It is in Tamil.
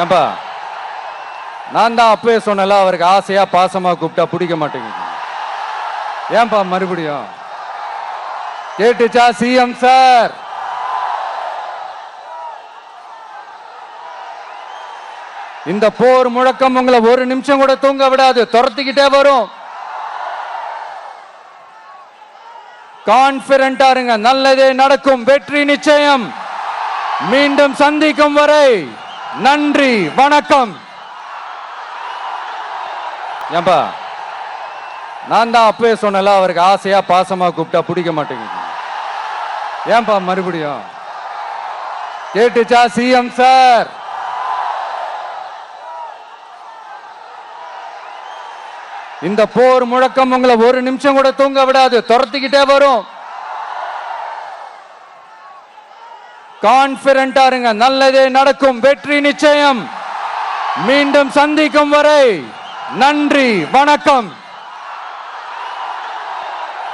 ஏன்பா நான் தான் அப்பவே சொன்னல, அவருக்கு ஆசையா பாசமா கூப்பிட்டா பிடிக்க மாட்டேங்குது. ஏன்பா மறுபடியும் கேட்டுச்சா சிஎம் சார்? இந்த போர் முழக்கம் உங்களை ஒரு நிமிஷம் கூட தூங்க விடாது, துரத்திக்கிட்டே வரும். கான்பிடண்டா இருங்க, நல்லதே நடக்கும், வெற்றி நிச்சயம். மீண்டும் சந்திக்கும் வரை நன்றி, வணக்கம். ஏன்பா நான் தான் அப்பவே சொன்னல, அவருக்கு ஆசையா பாசமா கூப்பிட்டா பிடிக்க மாட்டேங்குது. ஏன்பா மறுபடியும் கேட்டுச்சா சிஎம் சார்? இந்த போர் முழக்கம் உங்களை ஒரு நிமிஷம் கூட தூங்க விடாது, துரத்திக்கிட்டே வரும். கான்பிடண்டா இருங்க, நல்லதே நடக்கும், வெற்றி நிச்சயம். மீண்டும் சந்திக்கும் வரை நன்றி, வணக்கம்.